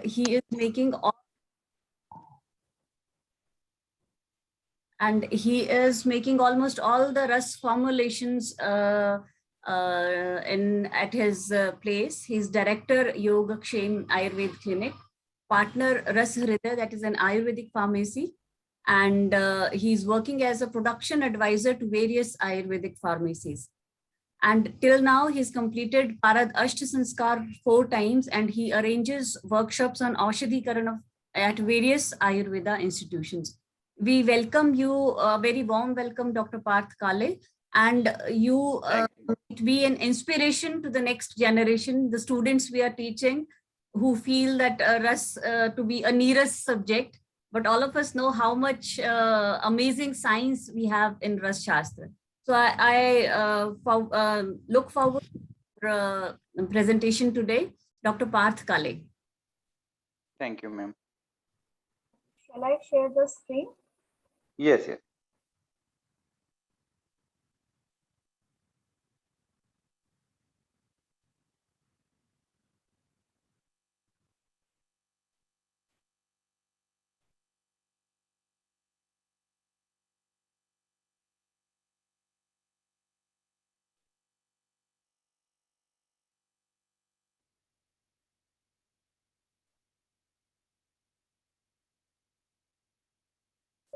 he is making all, and he is making almost all the Ras formulations in at his place. He's director Yogakshem Ayurved Clinic, partner Ras Hridaya, that is an Ayurvedic pharmacy, and he's working as a production advisor to various Ayurvedic pharmacies. And till now, he's completed Parad Ashta Sanskar 4 times, and he arranges workshops on Aushadhikaran at various Ayurveda institutions. We welcome you, a very warm welcome, Dr. Parth Kale, and you might be an inspiration to the next generation, the students we are teaching, who feel that Ras to be a nearest subject, but all of us know how much amazing science we have in Ras Shastra. So I look forward to the presentation today, Dr. Parth Kale. Thank you, ma'am. Shall I share the screen? Yes, yes.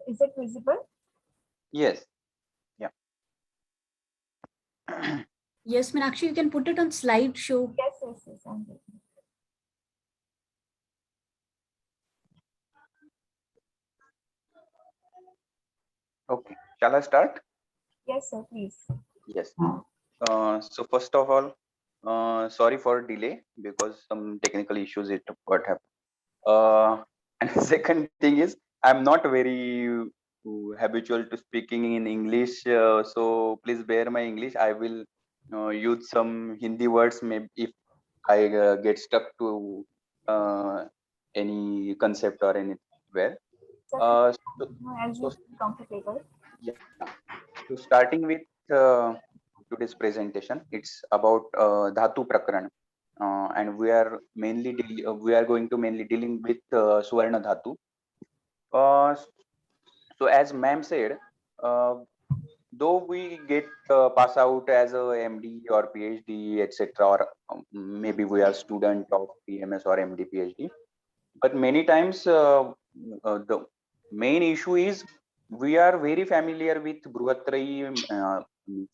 Is it visible? Yes. Yeah. Yes, Meenakshi, you can put it on slideshow. Yes, yes, yes. I'm ready. Okay. Shall I start? Yes, sir, please. Yes. So first of all, sorry for delay because some technical issues it got happened. And second thing is I'm not very habitual to speaking in English, so please bear my English. I will use some Hindi words maybe if I get stuck to any concept or anywhere. Sir, So, as you so feel comfortable. yeah. So starting with today's presentation, it's about Dhatu Prakran, and we are going to mainly dealing with Swarna Dhatu. Uh, so as ma'am said, uh, though we get pass out as a MD or PhD, etc., or maybe we are student of PMS or MD PhD, but many times the main issue is we are very familiar with Bruhatrayi,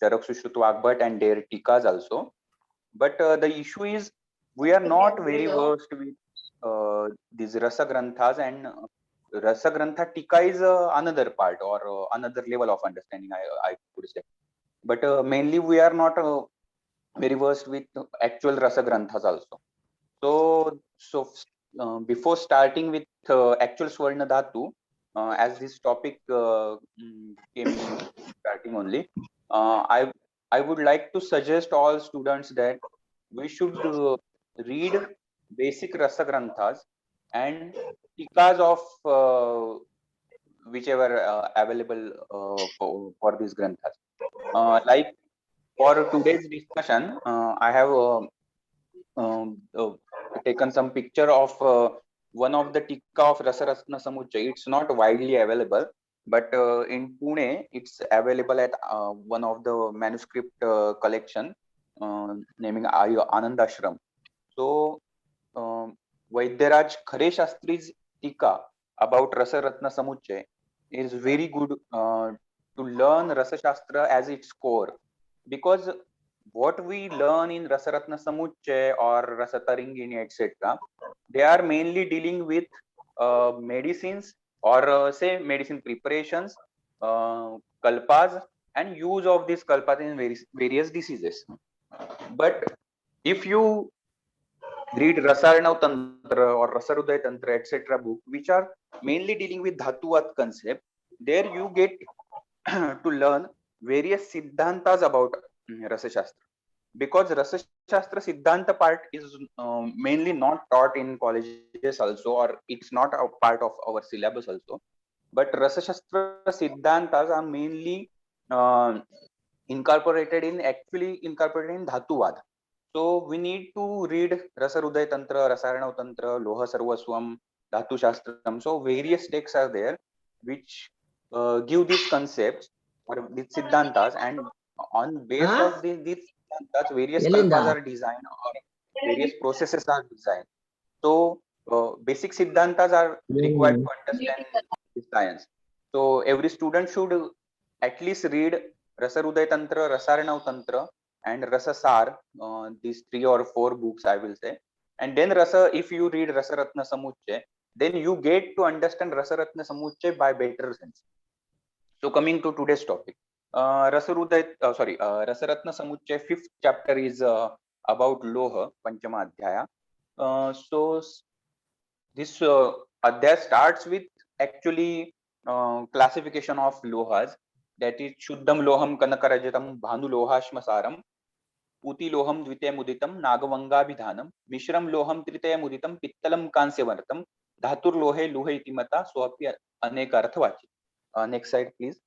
Charak Sushruta Vagbhat and their tikas also, but the issue is we are not very versed with these Rasa Granthas, and Rasa Grantha tika is another part or another level of understanding, I could say. But mainly we are not very versed with actual Rasa Granthas also. So before starting with actual Swarna Dhatu, as this topic came in starting only, I would like to suggest all students that we should read basic Rasa Granthas and tikas of whichever available for these granthas. Like for today's discussion, I have taken some picture of one of the tikka of Rasarasna Samuchay. It's not widely available, but in Pune, it's available at one of the manuscript collection naming Anand Ashram. So, Vaidyaraj Khare Shastri's tika about Rasaratna Samuchay is very good to learn Rasa Shastra as its core, because what we learn in Rasaratna Samuchay or Rasataringini, etc., they are mainly dealing with medicines or say medicine preparations, kalpas, and use of these kalpas in various diseases. But if you read Rasarnav Tantra or Rasarudaya Tantra, etc., book, which are mainly dealing with Dhatuvat concept, there you get to learn various siddhantas about Rasa Shastra, because Rasa Shastra Siddhanta part is mainly not taught in colleges also, or it's not a part of our syllabus also. But Rasa Shastra Siddhantas are mainly uh, incorporated in Dhatuvad. So we need to read Rasa Hruday Tantra, Rasaranav Tantra, Loha Sarvaswam, Dhatu Shastram. So various texts are there which give these concepts or these siddhantas, and on base of these siddhantas, various kalpas are designed or various processes are designed. So basic siddhantas are required to understand this science. So every student should at least read Rasa Hruday Tantra, Rasaranav Tantra, and Rasa Sar, these 3 or 4 books, I will say. And then if you read Rasa Ratna Samuchay, then you get to understand Rasa Ratna Samuchay by better sense. So coming to today's topic, Rasa Ratna Samuchay, 5th chapter is about Loha, Panchama Adhyaya. So this Adhyaya starts with actually classification of Lohas, that is Shuddham Loham Kanakarajatam Bhanu Lohashmasaram पूति Lohum द्वितीय मुदितम नागवंगाभिधानम मिश्रम लोहम तृतीय मुदितम पित्तलम कांस्यवर्तम धातुर्लोहे लोहे इति मता स्वप्य अनेक अर्थवाची. Next slide please.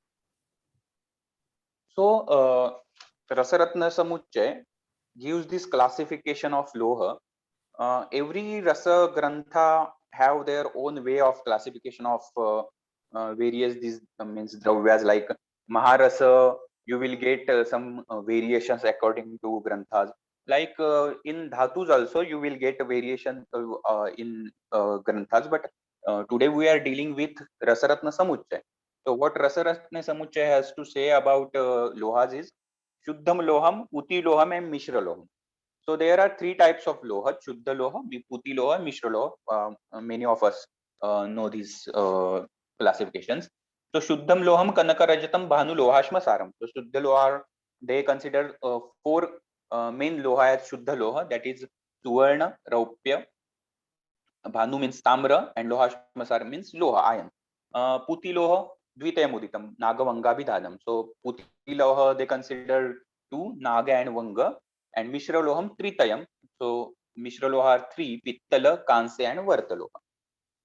So Rasaratna Samuchay gives this classification of Loha. Every Rasa Grantha have their own way of classification of various these means dravyas, like Maharasa. You will get some variations according to Granthas. Like in Dhatus also you will get a variation in Granthas. But today we are dealing with Rasaratna Samuchay. So what Rasaratna Samuchay has to say about Lohas is Shuddham Loham, Uti Loham, and Mishra Loham. So there are 3 types of Loha: Shuddha Loha, Puti Loha, Mishra Loha. Many of us know these classifications. So Shuddham Loham Kanaka Rajatam Bhanu Lohashma Saram. So Shuddha Loha, they consider 4 main Loha as Shuddha Loha, that is Suvarna, Raupya, Bhanu means Tamra, and Lohashma Saram means Loha, iron. Puti Loha, Dvitaya Muditam, Naga Vanga Vidhanam. So Puti Loha they consider 2, Naga and Vanga, and Mishra Loham Tritayam. So Mishra Loha are 3, Pittala, Kanse, and Vartaloha.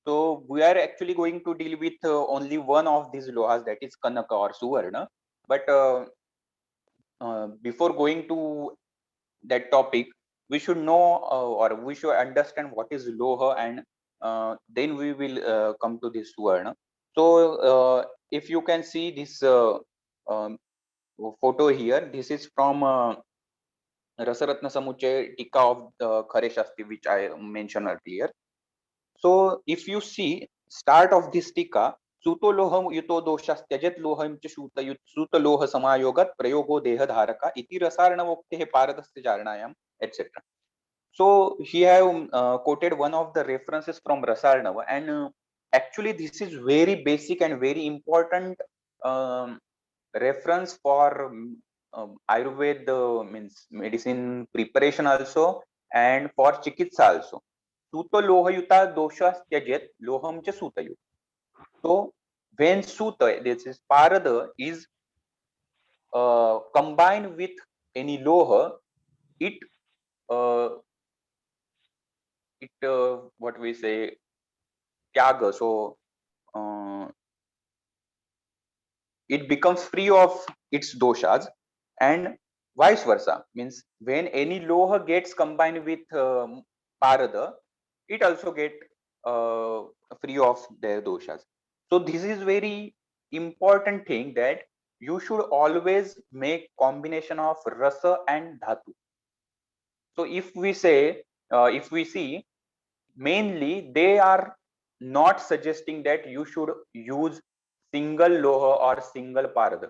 So we are actually going to deal with only one of these Lohas, that is Kanaka or Suvarna. But before going to that topic, we should know or we should understand what is Loha, and then we will come to this Suvarna. So if you can see this um, photo here, this is from Rasaratna Samuchay Tika of the Khare Shasti, which I mentioned earlier. So if you see start of this Tika, Suto loham yuto doshas त्यजत Lohum च सूत लोह समायोगत प्रयोगो देह धारका इति रसायन वोक्ते पारदस्य चारणायाम etc. So he have quoted one of the references from Rasarnava, and actually this is very basic and very important reference for Ayurveda, means medicine preparation also, and for chikitsa also. Suta lohayuta dosha tyajet loham cha sutayut. So when suta, this is parada, is combined with any loha, it uh, what we say tyaga. So uh, it becomes free of its doshas, and vice versa, means when any loha gets combined with parada, it also get uh, free of their doshas. So this is very important thing, that you should always make combination of rasa and dhatu. So if we say if we see, mainly they are not suggesting that you should use single loha or single parad.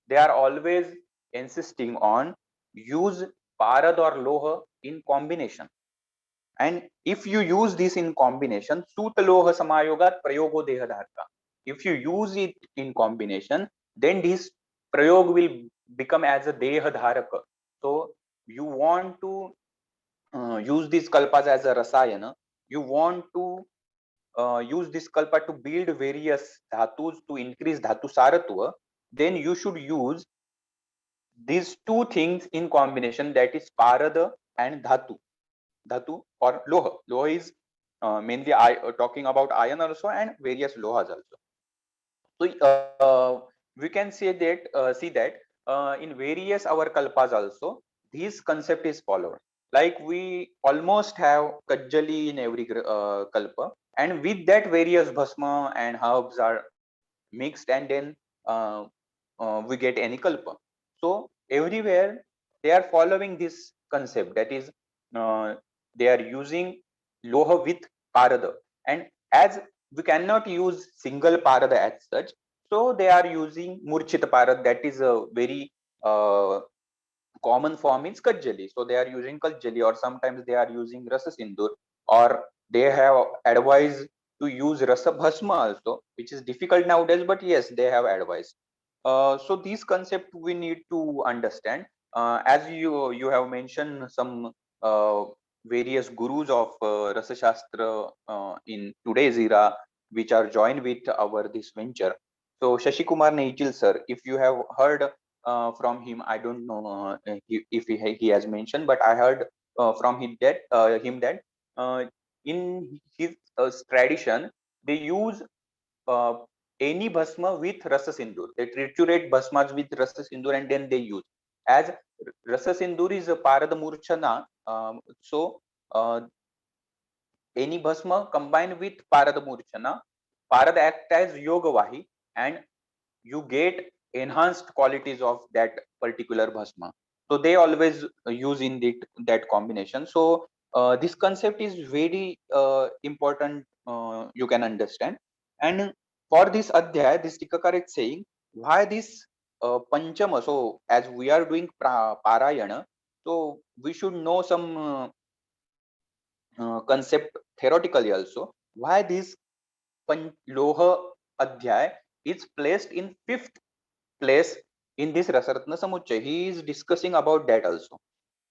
They are always insisting on use parad or loha in combination. And if you use this in combination, suta loha samayogat prayogo dehadharka. If you use it in combination, then this prayog will become as a dehadharaka. So you want to use these kalpas as a rasayana. You want to use this kalpa to build various dhatus to increase dhatu saratva, then you should use these 2 things in combination, that is parada and dhatu or loha. Loha is mainly talking about iron also, and various lohas also. So we can say that see that in various our kalpas also this concept is followed. like we almost have kajjali in every kalpa, and with that various bhasma and herbs are mixed, and then uh, we get any kalpa. So everywhere they are following this concept, that is they are using loha with parada, and as we cannot use single parada as such, so they are using murchita parada, that is a very common form is kajjali. So they are using kajjali, or sometimes they are using rasa sindur, or they have advised to use rasa bhasma also, which is difficult nowadays, but yes, they have advised. So these concept we need to understand. As you have mentioned some uh, various gurus of rasa shastra in today's era, which are joined with our this venture. So Shashi Kumar Naitil sir, if you have heard from him, I don't know if he has mentioned, but I heard from him that uh, in his tradition they use uh, any bhasma with rasa sindur. They triturate bhasmas with rasa sindur and then they use. As rasa sindur is a parada murchana, so any bhasma combined with parada murchana, parada act as yoga vahi, and you get enhanced qualities of that particular bhasma. So they always use in that combination. So this concept is very important, you can understand. And for this adhyay, this tikakar is saying why this panchama. So as we are doing parayana, so we should know some concept theoretically also, why this loha adhyay is placed in fifth place in this Rasaratna Samuchaya. He is discussing about that also.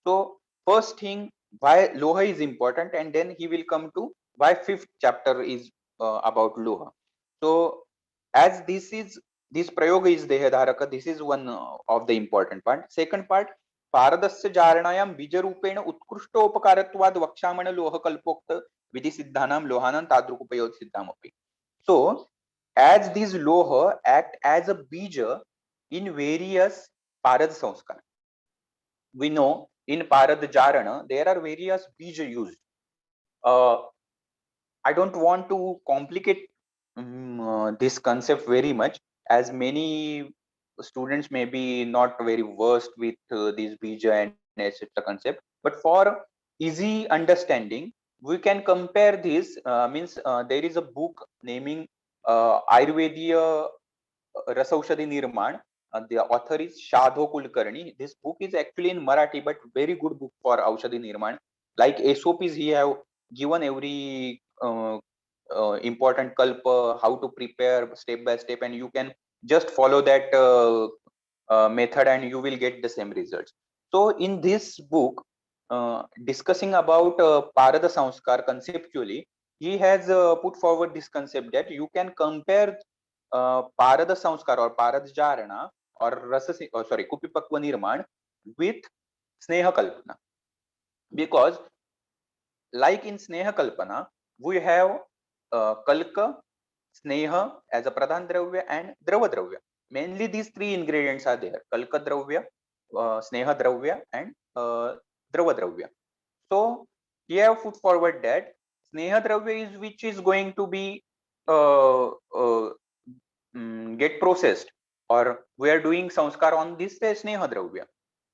So first thing, why Loha is important, and then he will come to why fifth chapter is about Loha. So as this prayoga is Dehadharaka, this is one of the important part. Second part, पारदस्य जारणायाम बीजरूपेण उत्कृष्टोपकारत्वाद वक्षामण लोह कल्पोक्त विधि सिद्धानाम लोहानां तादृकुपयोग सिद्धामपि. So as these loha act as a bija in various parad sanskar. We know in parad jarana there are various bija used. I don't want to complicate this concept very much, as many students may be not very versed with these bija and etc concept. But for easy understanding, we can compare this. Means there is a book naming Ayurvediya Rasaushadhi Nirman. The author is Shadho Kulkarni. This book is actually in Marathi, but very good book for Aushadhi Nirman. Like SOPs, he have given every important kalpa, how to prepare step by step, and you can just follow that method and you will get the same results. So in this book, discussing about Parada Sanskar conceptually, he has put forward this concept that you can compare Parada Sanskar or Parad Jarana or Kupipakwa Nirman with Sneha Kalpana. Because like in Sneha Kalpana, we have Kalka, Sneha as a Pradhan Dravya and Drava Dravya. Mainly these three ingredients are there: Kalka Dravya, Sneha Dravya, and Drava Dravya. So he have put forward that Sneha Dravya is which is going to be get processed, or we are doing sanskar on this Sneha Dravya.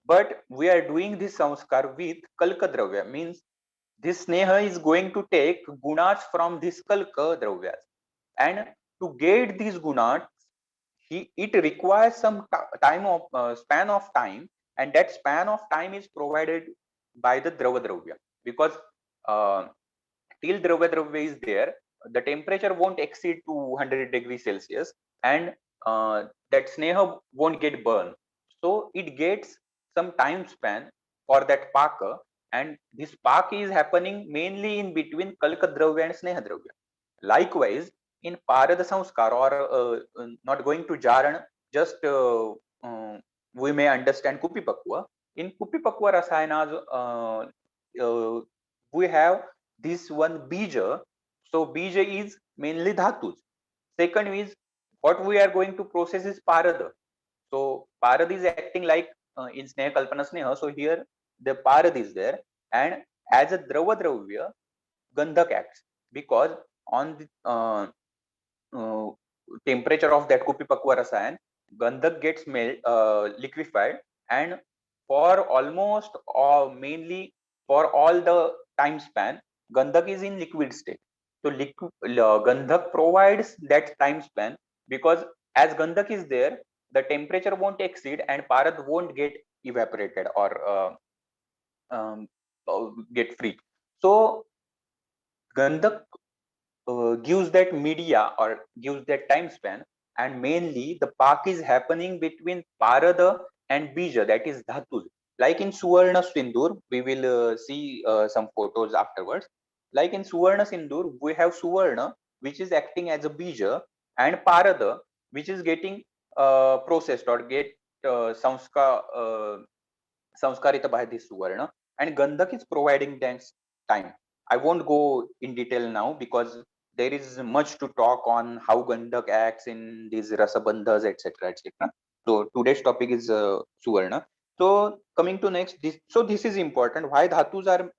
But we are doing this sanskar with Kalka Dravya, means this sneha is going to take gunas from this kalka dravyas, and to get these gunas it requires some time of span of time, and that span of time is provided by the drava dravya, because uh, till drava dravya is there, the temperature won't exceed 200 degrees Celsius, and that sneha won't get burned. So it gets some time span for that paka, and this pak is happening mainly in between kalka dravya and sneha dravya. Likewise, in parada sanskar, or not going to jaran, just we may understand kupipakwa. In kupipakwa rasayanas, uh, we have this one bija. So bija is mainly dhatus. Second is what we are going to process is parada. So parad is acting like in sneha kalpana sneha. So here the parad is there, and as a dravadravya, Gandhak acts because on the temperature of that Kupipakwa rasayan, Gandhak gets liquefied, and for almost or mainly for all the time span, Gandhak is in liquid state. So Gandhak provides that time span because as Gandhak is there, the temperature won't exceed and Parad won't get evaporated or get free. So Gandhak gives that media or gives that time span, and mainly the park is happening between Parada and Bija, that is Dhatul. Like in Suvarna Sindur, we will see some photos afterwards. Like in Suvarna Sindur, we have Suvarna, which is acting as a Bija, and Parada, which is getting processed or get samskarita by this Suvarna, and Gandhak is providing them time. I won't go in detail now because there is much to talk on how Gandhak acts in these rasabandhas, etc., etc. So today's topic is Suvarna. So coming to next, this is important. Why dhatus are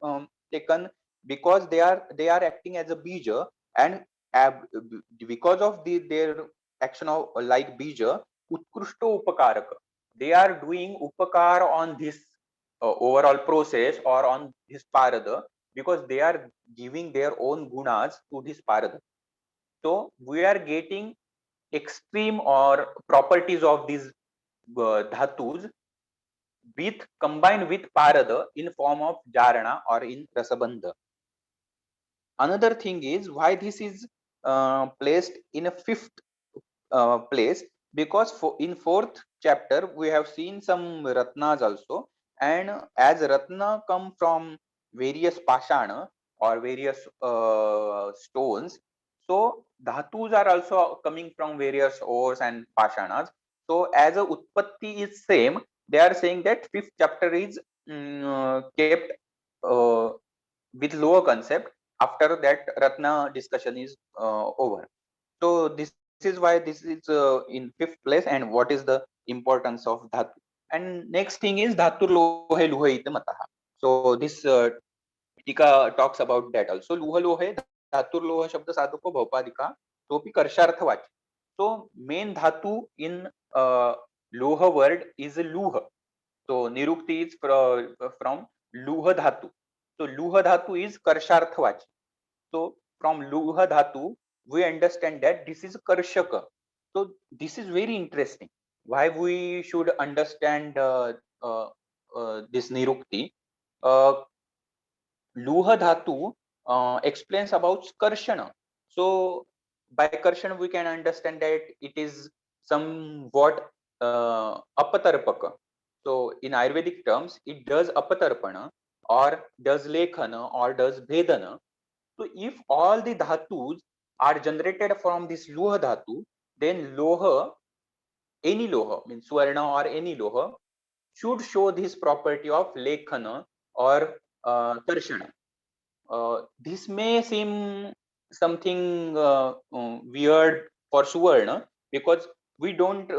taken? Because they are acting as a bija, and because of their action of like bija, utkrishto upakaraka, they are doing upakar on this overall process or on this parada because they are giving their own gunas to this parada. So we are getting extreme or properties of these dhatus with combined with parada in form of jarana or in rasabandha. Another thing is why this is placed in a fifth place, because in fourth chapter we have seen some ratnas also, and as ratna come from various pashana or various stones, so dhatus are also coming from various ores and pashanas. So as a utpatti is same, they are saying that fifth chapter is kept uh, with lower concept after that ratna discussion is over. So this is why this is in fifth place, and what is the importance of dhatu. And next thing is dhatur lohe luhe ite mataha. So this tika talks about that also. Luha lohe, dhatur loha shabda sadhuko bhaupadika, topi karsharthavachi. So main dhatu in loha word is luha. So nirukti is from luha dhatu. So luha dhatu is karsharthavachi. So from luha dhatu, we understand that this is karshaka. So this is very interesting. Why we should understand this nirukti? Uh, Luha dhatu explains about karshana. So by karshana we can understand that it is somewhat apatarpaka. So in Ayurvedic terms, it does apatarpana or does lekhana or does bhedana. So if all the dhatus are generated from this loha dhatu, then loha, any loha, means swarna or any loha, should show this property of lekhana or karshana. This may seem something weird for Suvarna because we don't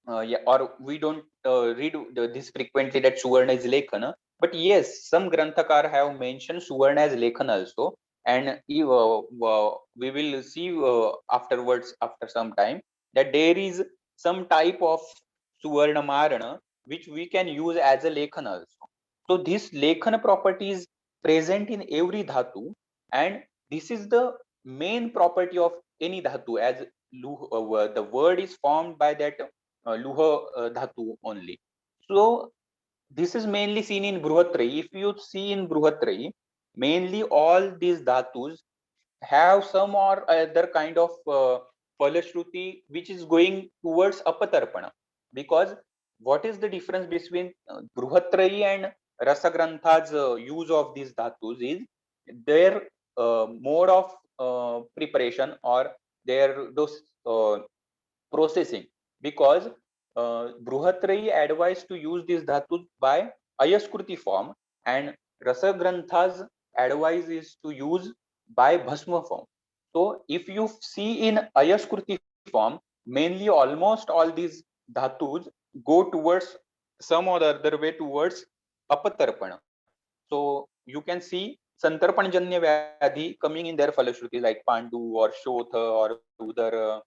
yeah, or we don't read this frequently that Suvarna is Lekhana. But yes, some Granthakar have mentioned Suvarna as Lekhana also, and we will see afterwards after some time that there is some type of Suvarna Marana which we can use as a Lekhana also. So this Lekhana property is present in every dhatu, and this is the main property of any dhatu, as the word is formed by that luha dhatu only. So this is mainly seen in Bruhatrayi. If you see in Bruhatrayi, mainly all these dhatus have some or other kind of falashruti which is going towards apatarpana. Because what is the difference between Bruhatrayi and Rasagrantha's use of these dhatus is their mode of preparation or their those processing, because Bruhatrayi advised to use these dhatus by Ayaskruti form, and Rasagrantha's advice is to use by Bhasma form. So if you see in Ayaskruti form, mainly almost all these dhatus go towards some or the other way towards Apatarpana. So you can see Santarpanjanya Vyadhi coming in their Falashruti like Pandu or Shotha or Udar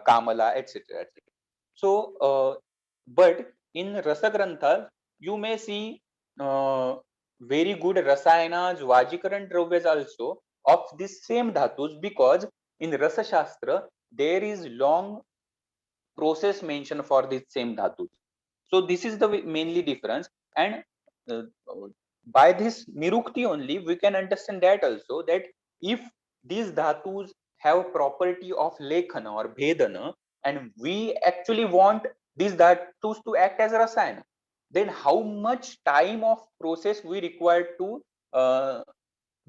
Kamala, etc. etc. So, but in Rasagrantha, you may see very good Rasayanas, Vajikaran Dravyas also of this same dhatus, because in Rasa Shastra there is long process mentioned for this same dhatus. So this is the mainly difference, and uh, by this nirukti only we can understand that also, that if these dhatus have property of lekhana or bhedana, and we actually want these dhatus to act as rasayana, then how much time of process we require to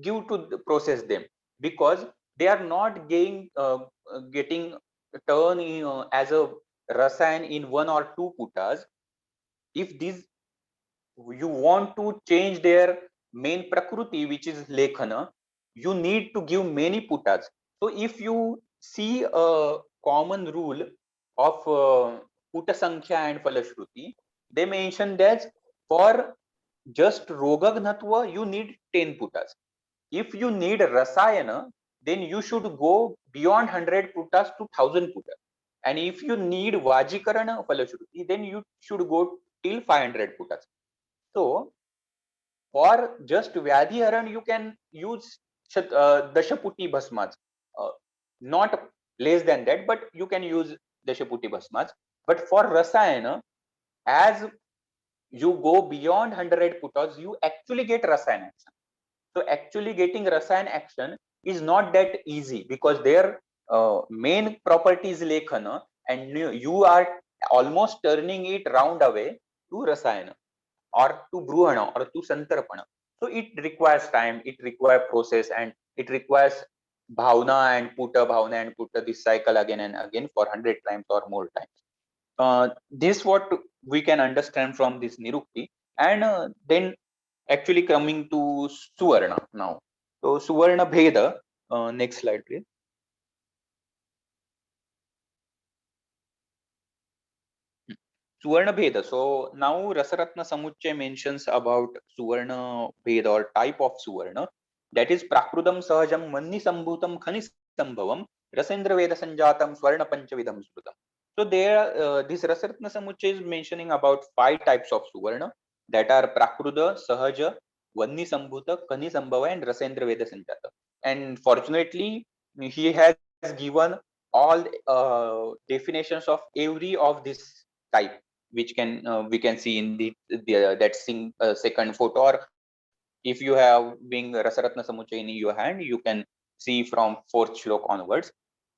give to process them, because they are not getting turn as a rasayan in one or two putas. If these you want to change their main prakriti, which is lekhana, you need to give many putas. So if you see a common rule of puta sankhya and falashruti, they mention that for just rogagnatva you need 10 putas. If you need rasayana, then you should go beyond 100 putas to 1000 putas. And if you need vajikarana falashruti, then you should go till 500 putas. So for just Vyadhiharan, you can use Dashaputi Bhasmas. Not less than that, but you can use Dashaputi Bhasmas. But for Rasayana, as you go beyond 100 putas, you actually get Rasayan action. So actually getting Rasayan action is not that easy, because their main property is Lekhana, and you are almost turning it round away to Rasayana or to Bruhana or to Santarpana. So it requires time, it requires process, and it requires bhavna and putta this cycle again and again for 100 times or more times. This what we can understand from this Nirukti, and then actually coming to Suvarna now. So Suvarna Bheda, next slide please. Suvarna Bheda. So now Rasaratna Samuchaya mentions about Suvarna Bheda or type of Suvarna. That is Prakrudam Sahajam Manni Sambhutam Khani Sambhavam Rasendra Veda Sanjatam Swarna Panchavidam Srutam. So there, this Rasaratna Samuchaya is mentioning about 5 types of Suvarna, that are Prakruda, Sahaja, Vanni Sambhuta, Khani Sambhava, and Rasendra Veda Sanjata. And fortunately, he has given all definitions of every of this type, which can we can see in that second photo, or if you have being Rasaratna Samuchaya in your hand, you can see from 4th shlok onwards.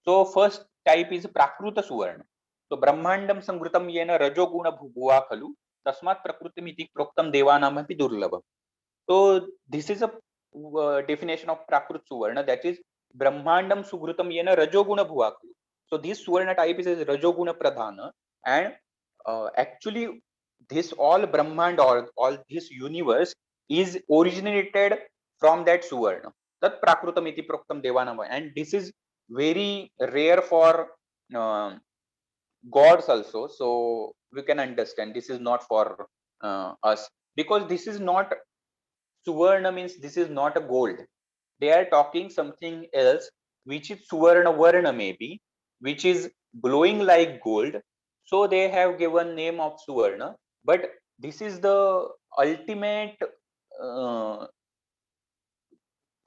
So first type is Prakruta Suvarna. So Brahmandam Samghrutam Yena Rajo Guna Bhuva Khalu Tasmat Prakrutimiti Proktam Devanamapi Durlabha. So this is a definition of Prakrut Suvarna, that is Brahmandam Sughrutam Yena Rajo Guna Bhuva Khalu. So this Suvarna type is Rajo Guna Pradhana, and actually this all Brahmand or all this universe is originated from that Suvarna, that Prakrutam iti Proktam Devanama, and this is very rare for gods also. So we can understand this is not for us, because this is not Suvarna, means this is not a gold. They are talking something else, which is Suvarna Varna maybe, which is glowing like gold. So they have given name of Suvarna, but this is the ultimate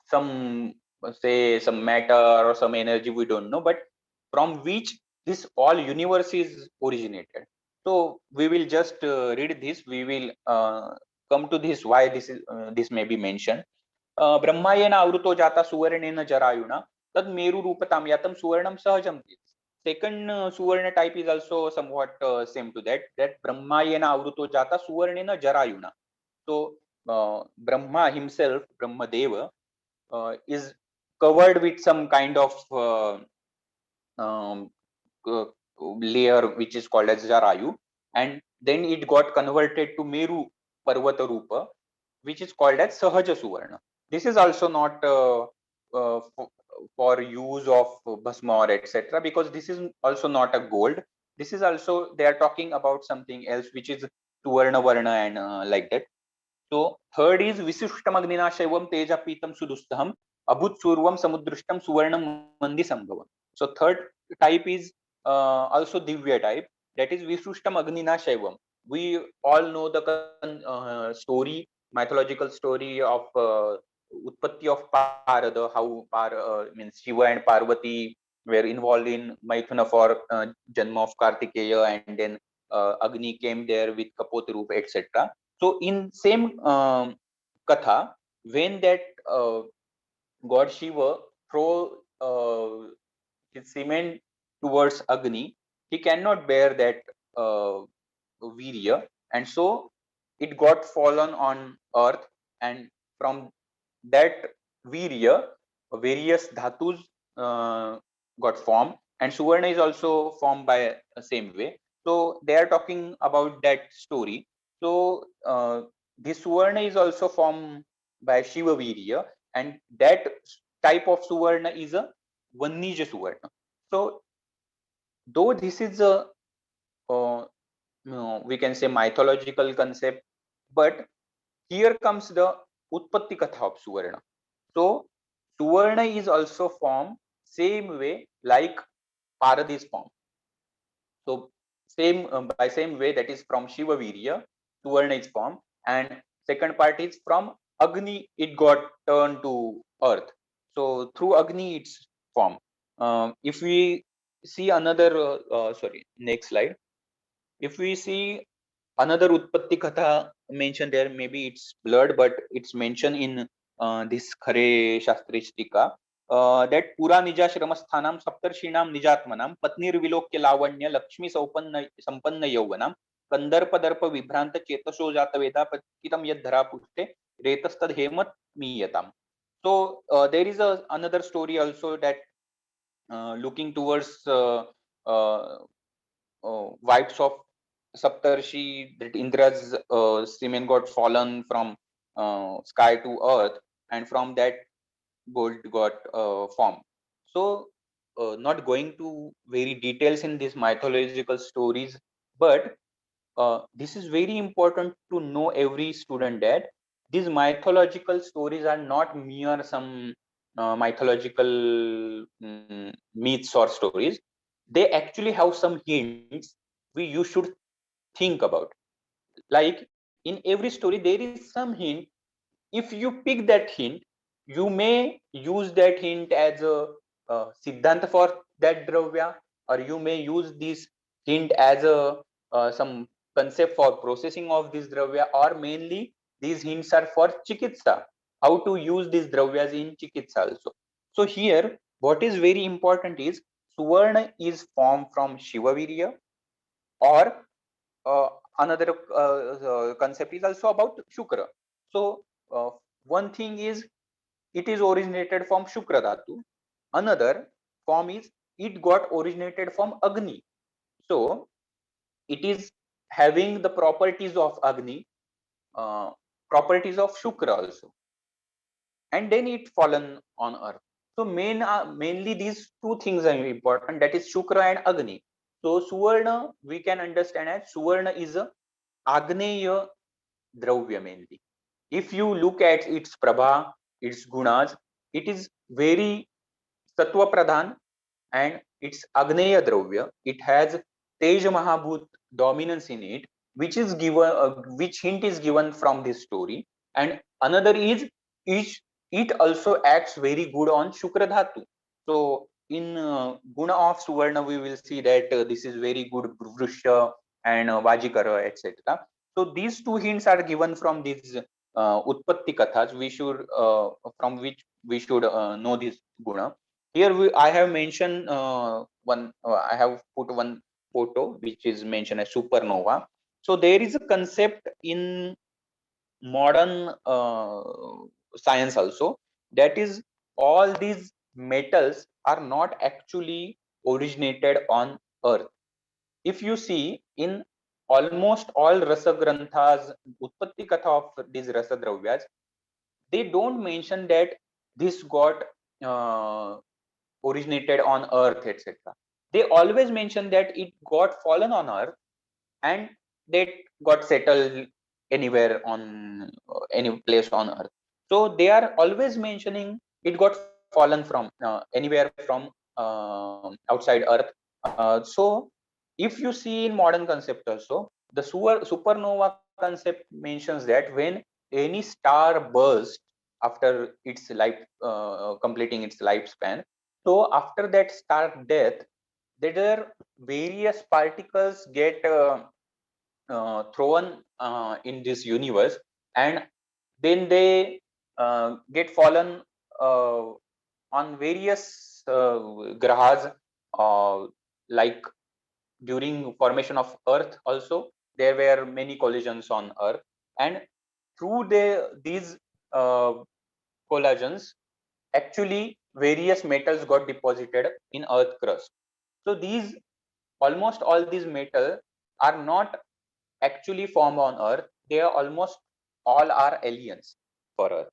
some say some matter or some energy, we don't know, but from which this all universe is originated. So we will just read this, we will come to this why this may be mentioned. Brahmayena avruto jata suvarnena jarayuna tad meru rupatam yatam suvarnam sahajam. Second suvarna type is also somewhat same to that Brahmayena avruto jata suvarnena jarayuna. So Brahma himself, Brahma Deva, is covered with some kind of um, uh, layer which is called as Jarayu, and then it got converted to Meru Parvata Rupa, which is called as Sahaja Suvarna. This is also not for use of bhasma or etc., because this is also not a gold. This is also, they are talking about something else which is Suvarna Varna and like that. So third is Visushtam Agnina Shaivam Teja Pitam Sudustaham Abhut Survam Samudrishtam Suvarnam Mandi Sambhavam. So third type is also Divya type, that is Visushtam Agnina Shaivam. We all know the story, mythological story of Utpatti of Parada, how means Shiva and Parvati were involved in Maithuna for Janma of Kartikeya, and then Agni came there with Kapoti Roop, etc. So in same katha, when that God Shiva throw his cement towards Agni, he cannot bear that virya, and so it got fallen on earth, and from that virya, various dhatus got formed, and Suvarna is also formed by the same way. So they are talking about that story. So this Suvarna is also formed by Shiva virya, and that type of Suvarna is a Vannija Suvarna. So though this is a we can say mythological concept, but here comes the Utpatti Katha of Suvarna. So Suvarna is also formed same way like Parad is formed. So same by same way, that is from Shiva Virya, Suvarna is formed, and second part is from Agni, it got turned to earth. So through Agni it's formed. If we see another, sorry, next slide. If we see another Utpatti Katha mentioned there, maybe it's blurred, but it's mentioned in this Khare Shastri Tika, that Pura Nijashramasthanam Saptarshinam Nijatmanam Patnir Vilokya Lavanya Lakshmi Sampanna Yauvanam Kandarpa Darpa Vibhranta Chetaso Jata Veda Patitam Yad Dhara Pushte Retastad Hemat Miyatam. So there is another story also, that looking towards wives of Saptarshi, that Indra's semen got fallen from sky to earth, and from that gold got formed. So, not going to very details in these mythological stories, but this is very important to know every student, that these mythological stories are not mere some mythological myths or stories. They actually have some hints you should think about. Like in every story, there is some hint. If you pick that hint, you may use that hint as a siddhanta for that dravya, or you may use this hint as a some concept for processing of this dravya, or mainly these hints are for chikitsa, how to use these dravyas in chikitsa also. So here, what is very important is Suvarna is formed from Shiva Virya, or another concept is also about Shukra. So one thing is it is originated from Shukra Dhatu. Another form is it got originated from Agni. So it is having the properties of Agni, uh, properties of Shukra also, and then it fallen on earth. So mainly these two things are important, that is Shukra and Agni. So Suvarna we can understand as Suvarna is a Agneya Dravya mainly. If you look at its Prabha, its Gunas, it is very Sattva Pradhan, and it's Agneya Dravya. It has Teja Mahabhut dominance in it, which is given, which hint is given from this story. And another is each, it also acts very good on Shukra Dhatu. So in Guna of Suvarna, we will see that this is very good Vrusha and Vajikara, etc. So these two hints are given from these Utpatti Kathas. We should from which we should know this Guna. Here I have mentioned one. I have put one photo which is mentioned as supernova. So there is a concept in modern science also, that is all these metals are not actually originated on Earth. If you see in almost all rasa granthas, Utpatti Katha of these rasa dravyas, they don't mention that this got uh, originated on earth, etc. They always mention that it got fallen on earth, and that got settled anywhere on any place on earth. So they are always mentioning it got fallen from anywhere from outside earth. So if you see in modern concept also, the supernova concept mentions that when any star bursts after its life completing its lifespan, so after that star death, there are various particles get thrown in this universe, and then they get fallen on various grahas, like during formation of earth also there were many collisions on earth, and through these uh, collisions actually various metals got deposited in earth crust. So these almost all these metals are not actually formed on earth, they are almost all are aliens for earth.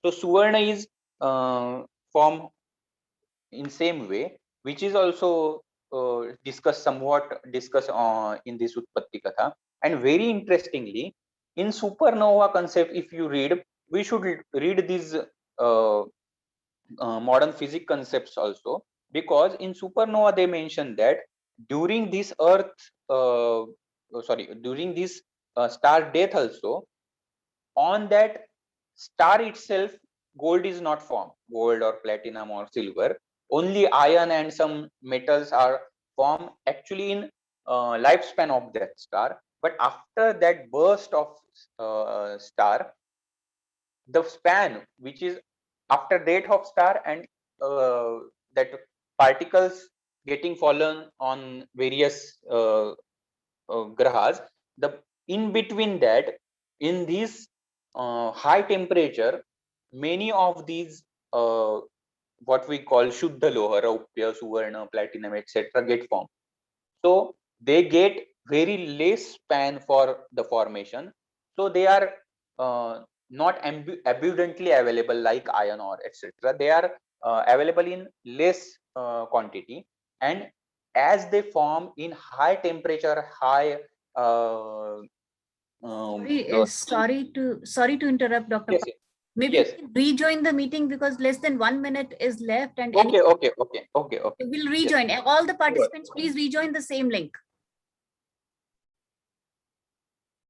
So suvarna is formed in same way, which is also discussed in this Utpatti Katha. And very interestingly, in supernova concept, if you read, we should read these modern physics concepts also, because in supernova they mention that during this earth, during this star death also, on that star itself, gold is not formed, gold or platinum or silver, only iron and some metals are formed actually in lifespan of that star. But after that burst of star, the span which is after date of star and that particles getting fallen on various grahas, the in between that, in this high temperature, many of these what we call shuddha loha, raupya, suvarna, platinum, etc. get formed. So they get very less span for the formation, so they are not abundantly available like iron or etc. They are available in less quantity, and as they form in high temperature, high uh, Sorry to interrupt, Dr. yes, Parth. Maybe yes, we can rejoin the meeting because less than 1 minute is left, and okay, any okay, okay, okay, okay, we'll yes, rejoin. All the sure. participants, please rejoin the same link.